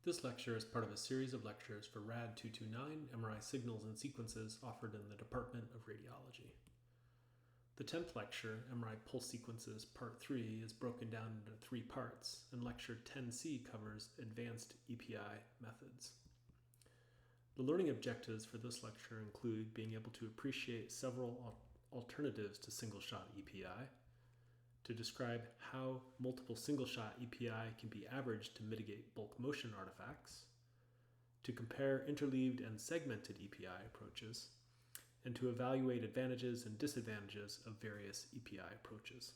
This lecture is part of a series of lectures for Rad229 MRI Signals and Sequences offered in the Department of Radiology. The 10th lecture, MRI Pulse Sequences Part 3, is broken down into 3 parts, and Lecture-10C covers advanced EPI methods. The learning objectives for this lecture include being able to appreciate several alternatives to single-shot EPI, to describe how multiple single-shot EPI can be averaged to mitigate bulk motion artifacts, to compare interleaved and segmented EPI approaches, and to evaluate advantages and disadvantages of various EPI approaches.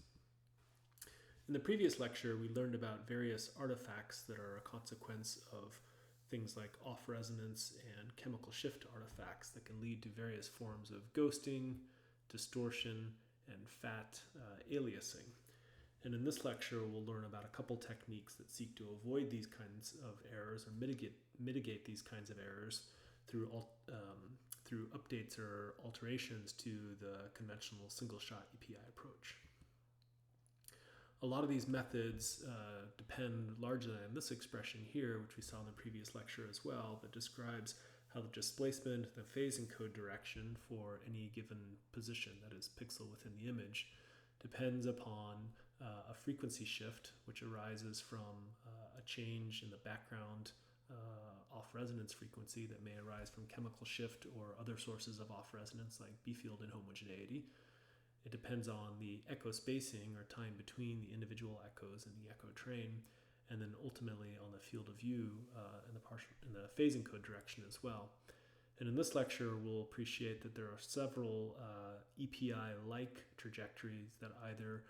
In the previous lecture, we learned about various artifacts that are a consequence of things like off-resonance and chemical shift artifacts that can lead to various forms of ghosting, distortion, and fat aliasing. And in this lecture, we'll learn about a couple techniques that seek to avoid these kinds of errors or mitigate these kinds of errors through updates or alterations to the conventional single-shot EPI approach. A lot of these methods depend largely on this expression here, which we saw in the previous lecture as well, that describes how the displacement, the phase encode direction for any given position, that is pixel within the image, depends upon a frequency shift, which arises from a change in the background off-resonance frequency that may arise from chemical shift or other sources of off-resonance like B-field inhomogeneity. It depends on the echo spacing or time between the individual echoes in the echo train, and then ultimately on the field of view in the phase encode direction as well. And in this lecture, we'll appreciate that there are several EPI-like trajectories that either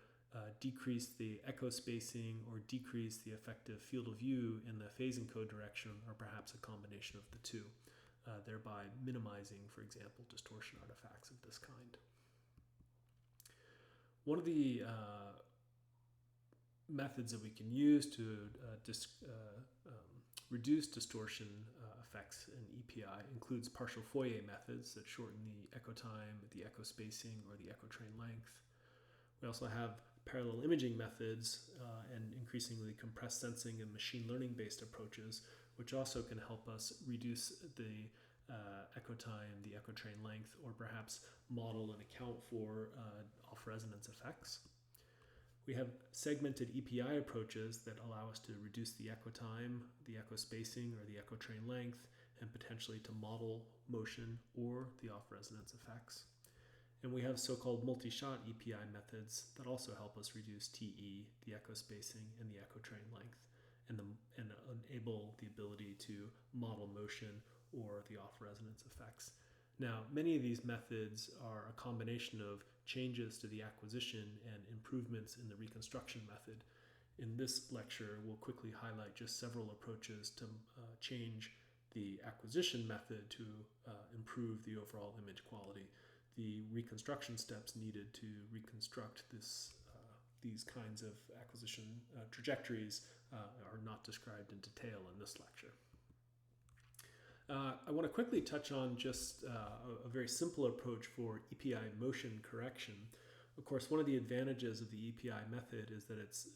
decrease the echo spacing or decrease the effective field of view in the phase encode direction, or perhaps a combination of the two, thereby minimizing, for example, distortion artifacts of this kind. One of the methods that we can use to reduce distortion effects in EPI includes partial Fourier methods that shorten the echo time, the echo spacing, or the echo train length. We also have parallel imaging methods and increasingly compressed sensing and machine learning based approaches, which also can help us reduce the echo time, the echo train length, or perhaps model and account for off-resonance effects. We have segmented EPI approaches that allow us to reduce the echo time, the echo spacing, or the echo train length, and potentially to model motion or the off-resonance effects. And we have so-called multi-shot EPI methods that also help us reduce TE, the echo spacing, and the echo train length, and enable the ability to model motion or the off-resonance effects. Now, many of these methods are a combination of changes to the acquisition and improvements in the reconstruction method. In this lecture, we'll quickly highlight just several approaches to change the acquisition method to improve the overall image quality. The reconstruction steps needed to reconstruct these kinds of acquisition trajectories are not described in detail in this lecture. I want to quickly touch on just a very simple approach for EPI motion correction. Of course, one of the advantages of the EPI method is that it's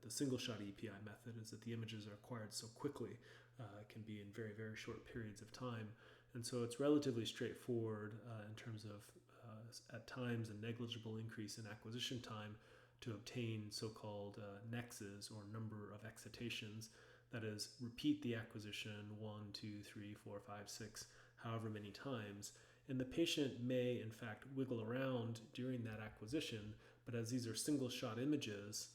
the single-shot EPI method is that the images are acquired so quickly. It can be in very, very short periods of time. And so it's relatively straightforward in terms of, at times, a negligible increase in acquisition time to obtain so-called nexes, or number of excitations. That is, repeat the acquisition 1, 2, 3, 4, 5, 6, however many times. And the patient may, in fact, wiggle around during that acquisition, but as these are single-shot images,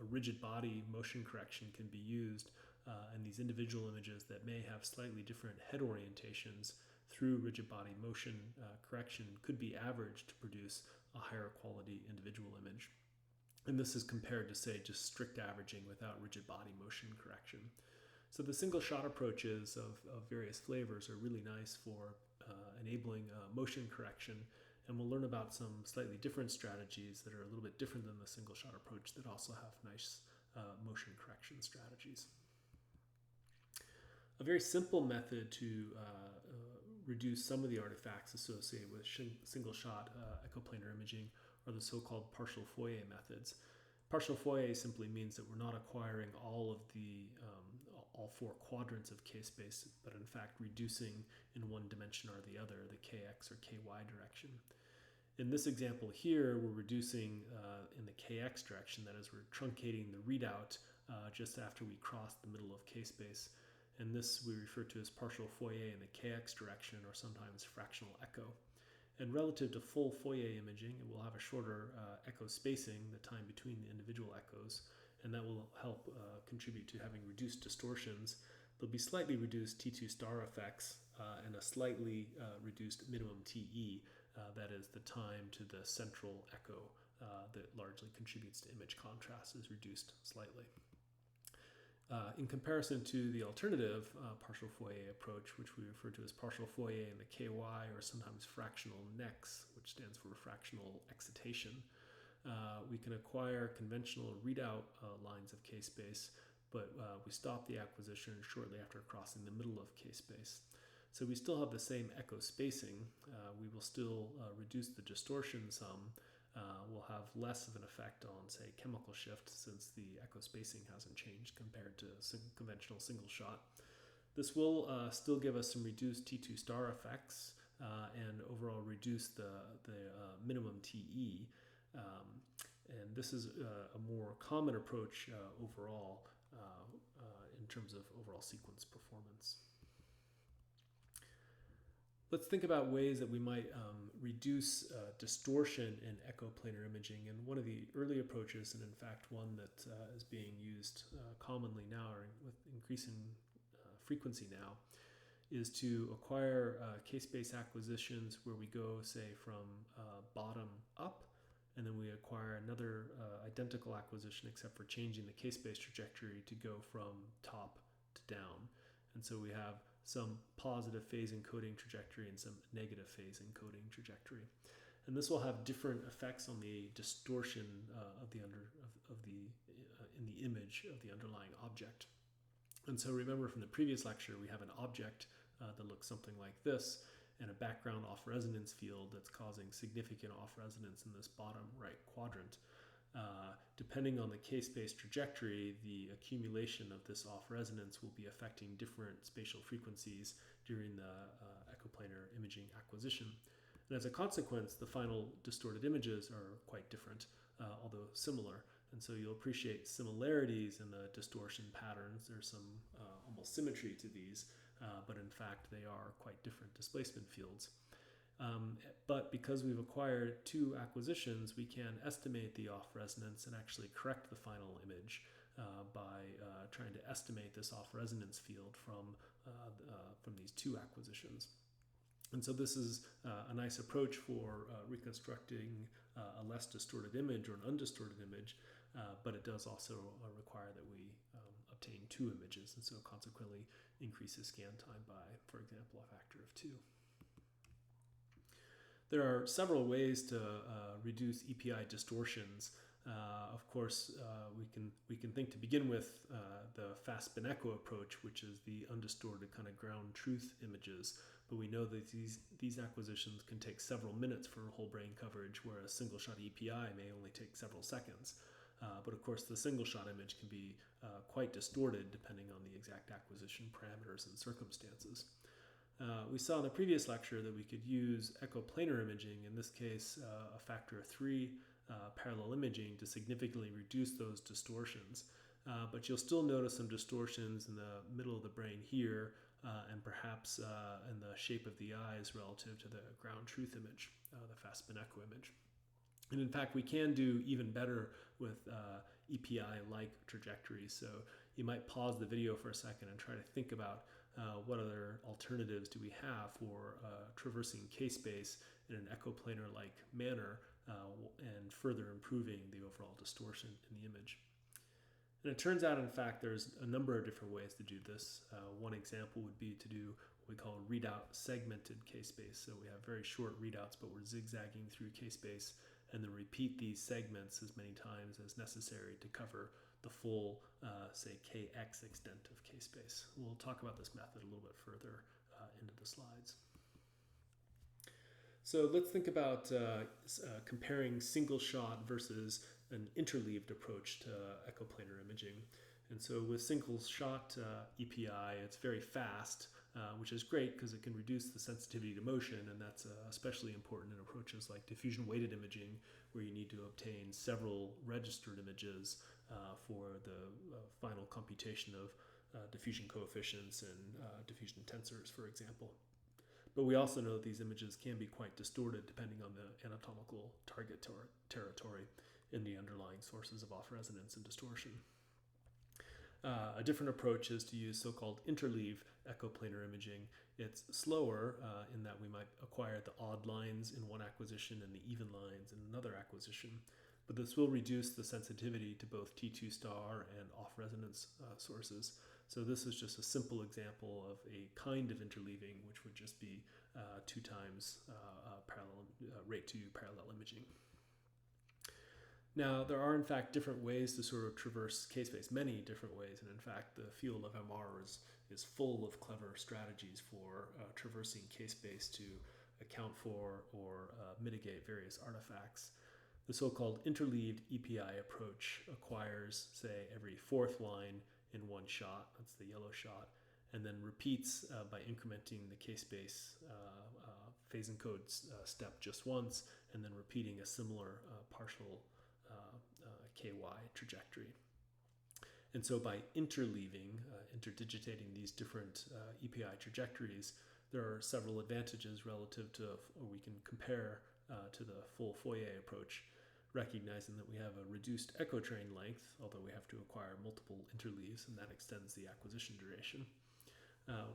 a rigid body motion correction can be used, and these individual images that may have slightly different head orientations through rigid body motion correction could be averaged to produce a higher quality individual image. And this is compared to, say, just strict averaging without rigid body motion correction. So the single-shot approaches of various flavors are really nice for enabling motion correction, and we'll learn about some slightly different strategies that are a little bit different than the single-shot approach that also have nice motion correction strategies. A very simple method to reduce some of the artifacts associated with single-shot echoplanar imaging are the so-called partial Fourier methods. Partial Fourier simply means that we're not acquiring all four quadrants of k-space, but in fact reducing in one dimension or the other, the kx or ky direction. In this example here, we're reducing in the kx direction, that is, we're truncating the readout just after we cross the middle of k-space. And this we refer to as partial Fourier in the kx direction, or sometimes fractional echo. And relative to full Fourier imaging, it will have a shorter echo spacing, the time between the individual echoes, and that will help contribute to having reduced distortions. There'll be slightly reduced T2 star effects and a slightly reduced minimum TE, that is the time to the central echo that largely contributes to image contrast is reduced slightly. In comparison to the alternative partial Fourier approach, which we refer to as partial Fourier in the ky, or sometimes fractional nex, which stands for fractional excitation, we can acquire conventional readout lines of k-space, but we stop the acquisition shortly after crossing the middle of k-space. So we still have the same echo spacing. We will still reduce the distortion some. We'll have less of an effect on, say, chemical shift, since the echo spacing hasn't changed compared to conventional single shot. This will still give us some reduced T2 star effects and overall reduce the minimum TE. And this is a more common approach overall in terms of overall sequence performance. Let's think about ways that we might reduce distortion in echoplanar imaging. And one of the early approaches, and in fact one that is being used commonly now or with increasing frequency now, is to acquire k-space acquisitions where we go, say, from bottom up, and then we acquire another identical acquisition except for changing the k-space trajectory to go from top to down. And so we have some positive phase encoding trajectory and some negative phase encoding trajectory. And this will have different effects on the distortion in the image of the underlying object. And so remember from the previous lecture, we have an object that looks something like this, and a background off-resonance field that's causing significant off-resonance in this bottom right quadrant. Depending on the k-space trajectory, the accumulation of this off-resonance will be affecting different spatial frequencies during the echoplanar imaging acquisition. And as a consequence, the final distorted images are quite different, although similar. And so you'll appreciate similarities in the distortion patterns. There's some almost symmetry to these, but in fact they are quite different displacement fields. But because we've acquired two acquisitions, we can estimate the off-resonance and actually correct the final image by trying to estimate this off-resonance field from these two acquisitions. And so this is a nice approach for reconstructing a less distorted image or an undistorted image, but it does also require that we obtain two images, and so consequently increases scan time by, for example, a factor of 2. There are several ways to reduce EPI distortions. Of course, we can think to begin with the fast spin echo approach, which is the undistorted kind of ground truth images. But we know that these acquisitions can take several minutes for whole brain coverage, whereas single shot EPI may only take several seconds. But of course, the single shot image can be quite distorted depending on the exact acquisition parameters and circumstances. We saw in the previous lecture that we could use echoplanar imaging, in this case a factor of 3 parallel imaging, to significantly reduce those distortions. But you'll still notice some distortions in the middle of the brain here, and perhaps in the shape of the eyes relative to the ground truth image, the fast spin echo image. And in fact, we can do even better with EPI-like trajectories. So you might pause the video for a second and try to think about what other alternatives do we have for traversing k-space in an echoplanar-like manner and further improving the overall distortion in the image. And it turns out, in fact, there's a number of different ways to do this. One example would be to do what we call readout segmented k-space. So we have very short readouts, but we're zigzagging through k-space, and then repeat these segments as many times as necessary to cover the full, say, kx extent of k-space. We'll talk about this method a little bit further into the slides. So let's think about comparing single shot versus an interleaved approach to echoplanar imaging. And so with single shot EPI, it's very fast, which is great because it can reduce the sensitivity to motion, and that's especially important in approaches like diffusion weighted imaging, where you need to obtain several registered images for the final computation of diffusion coefficients and diffusion tensors, for example. But we also know that these images can be quite distorted depending on the anatomical target territory in the underlying sources of off-resonance and distortion. A different approach is to use so-called interleave echoplanar imaging. It's slower in that we might acquire the odd lines in one acquisition and the even lines in another acquisition, but this will reduce the sensitivity to both T2 star and off-resonance sources. So this is just a simple example of a kind of interleaving, which would just be 2 times rate 2 parallel imaging. Now, there are in fact different ways to sort of traverse k-space, many different ways, and in fact the field of MR is full of clever strategies for traversing k-space to account for or mitigate various artifacts. The so-called interleaved EPI approach acquires, say, every 4th line in one shot, that's the yellow shot, and then repeats by incrementing the k-space phase encode step just once, and then repeating a similar partial ky trajectory. And so by interleaving, interdigitating these different EPI trajectories, there are several advantages relative to, or we can compare to the full Fourier approach, recognizing that we have a reduced echo train length, although we have to acquire multiple interleaves, and that extends the acquisition duration.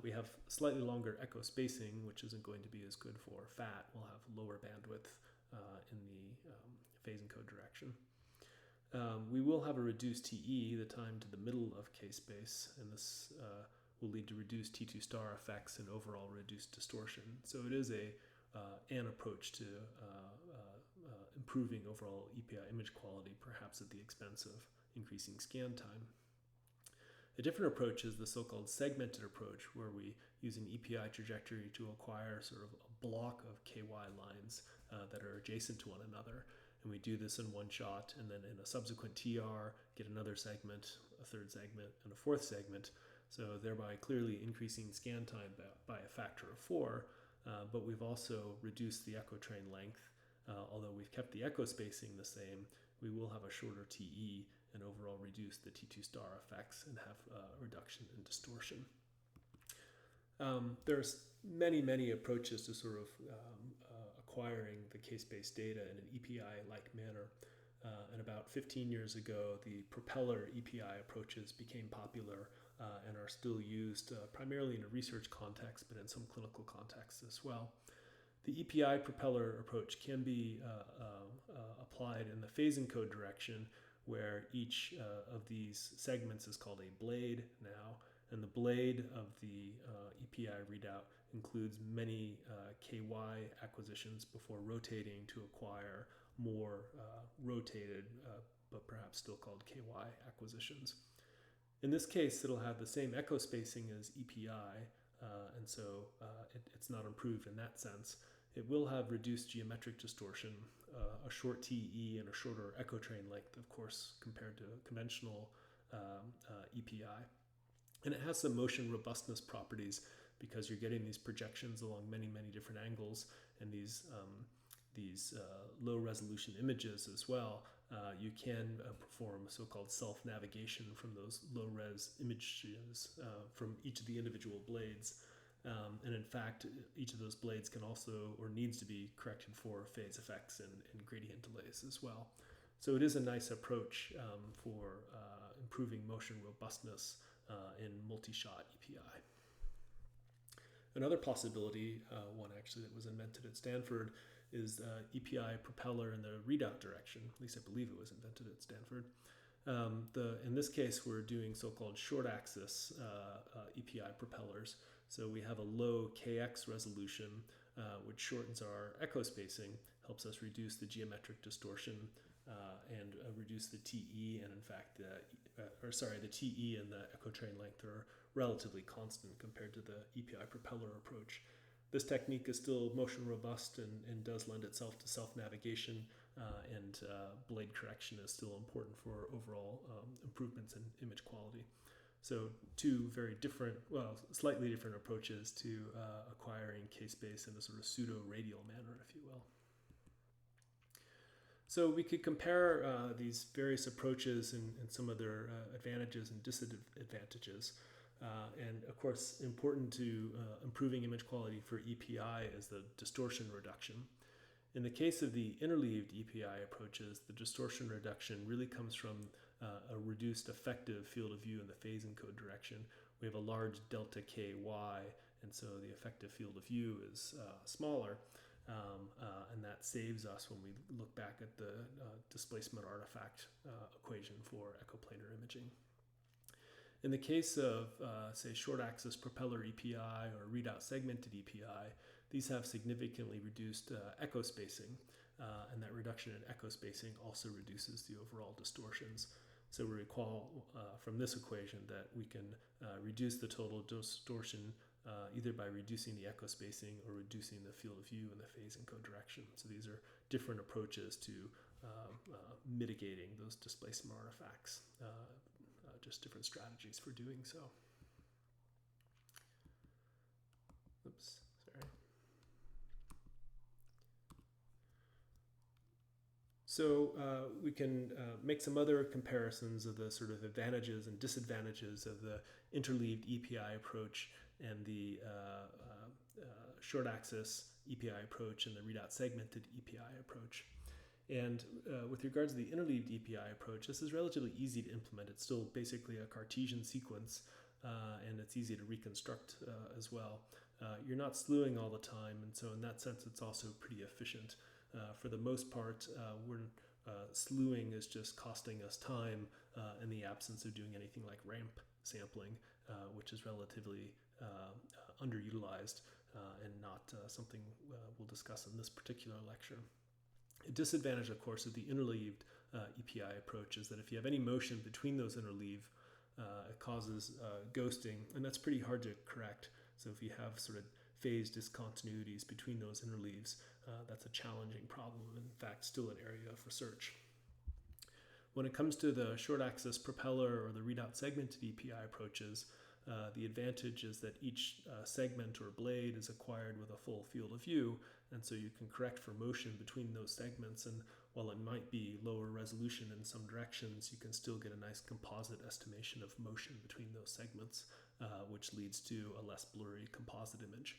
We have slightly longer echo spacing, which isn't going to be as good for FAT. We'll have lower bandwidth in the phase encode direction. We will have a reduced TE, the time to the middle of k-space, and this will lead to reduced T2 star effects and overall reduced distortion. So it is an approach to improving overall EPI image quality, perhaps at the expense of increasing scan time. A different approach is the so-called segmented approach, where we use an EPI trajectory to acquire sort of a block of KY lines that are adjacent to one another. And we do this in one shot, and then in a subsequent TR, get another segment, a 3rd segment, and a 4th segment, so thereby clearly increasing scan time by a factor of 4, but we've also reduced the echo train length. Although we've kept the echo spacing the same, we will have a shorter TE and overall reduce the T2 star effects and have a reduction in distortion. There's many approaches to sort of acquiring the k-space data in an EPI-like manner. And about 15 years ago, the Propeller EPI approaches became popular and are still used primarily in a research context, but in some clinical contexts as well. The EPI Propeller approach can be applied in the phase encode direction, where each of these segments is called a blade now, and the blade of the EPI readout includes many KY acquisitions before rotating to acquire more rotated, but perhaps still called KY acquisitions. In this case, it'll have the same echo spacing as EPI, and so it's not improved in that sense. It will have reduced geometric distortion, a short TE and a shorter echo train length, of course, compared to conventional EPI. And it has some motion robustness properties because you're getting these projections along many different angles, and these low resolution images as well. You can perform so-called self-navigation from those low-res images from each of the individual blades. And in fact, each of those blades can also, or needs to be, corrected for phase effects and gradient delays as well. So it is a nice approach for improving motion robustness in multi-shot EPI. Another possibility, one actually that was invented at Stanford, is EPI Propeller in the readout direction. At least I believe it was invented at Stanford. In this case, we're doing so-called short axis EPI propellers. So we have a low KX resolution, which shortens our echo spacing, helps us reduce the geometric distortion and reduce the TE, and in fact, the TE and the echo train length are relatively constant compared to the EPI propeller approach. This technique is still motion robust and does lend itself to self-navigation, and blade correction is still important for overall improvements in image quality. So two very different, well, slightly different approaches to acquiring K-space in a sort of pseudo-radial manner, if you will. So we could compare these various approaches and some of their advantages and disadvantages. And of course, important to improving image quality for EPI is the distortion reduction. In the case of the interleaved EPI approaches, the distortion reduction really comes from a reduced effective field of view in the phase encode direction. We have a large delta ky, and so the effective field of view is smaller, and that saves us when we look back at the displacement artifact equation for echoplanar imaging. In the case of, say, short-axis Propeller EPI or readout segmented EPI, these have significantly reduced echo spacing, and that reduction in echo spacing also reduces the overall distortions. So we recall from this equation that we can reduce the total distortion either by reducing the echo spacing or reducing the field of view in the phase encode direction. So these are different approaches to mitigating those displacement artifacts, just different strategies for doing so. Oops, sorry. So we can make some other comparisons of the sort of advantages and disadvantages of the interleaved EPI approach and the short-axis EPI approach and the readout segmented EPI approach. And with regards to the interleaved EPI approach, this is relatively easy to implement. It's still basically a Cartesian sequence, and it's easy to reconstruct as well. You're not slewing all the time, and so in that sense, it's also pretty efficient. For the most part, slewing is just costing us time in the absence of doing anything like ramp sampling, which is relatively underutilized and not something we'll discuss in this particular lecture. A disadvantage, of course, of the interleaved EPI approach is that if you have any motion between those interleave, it causes ghosting, and that's pretty hard to correct. So if you have sort of phase discontinuities between those interleaves, that's a challenging problem, in fact, still an area of research. When it comes to the short-axis Propeller or the readout segmented EPI approaches, the advantage is that each segment or blade is acquired with a full field of view, and so you can correct for motion between those segments, and while it might be lower resolution in some directions, you can still get a nice composite estimation of motion between those segments, which leads to a less blurry composite image.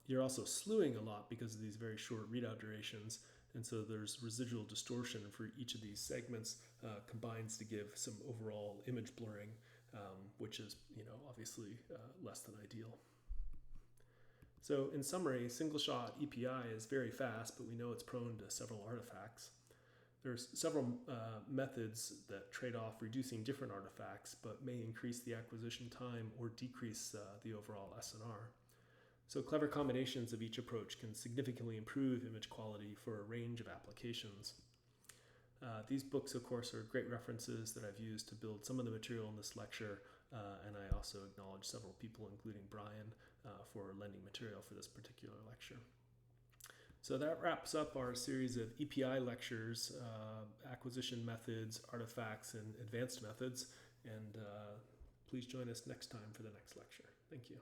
You're also slewing a lot because of these very short readout durations, and so there's residual distortion for each of these segments combines to give some overall image blurring, which is, obviously less than ideal. So in summary, single-shot EPI is very fast, but we know it's prone to several artifacts. There's several methods that trade off reducing different artifacts, but may increase the acquisition time or decrease the overall SNR. So clever combinations of each approach can significantly improve image quality for a range of applications. These books, of course, are great references that I've used to build some of the material in this lecture, and I also acknowledge several people, including Brian, for lending material for this particular lecture. So that wraps up our series of EPI lectures, acquisition methods, artifacts, and advanced methods, and please join us next time for the next lecture. Thank you.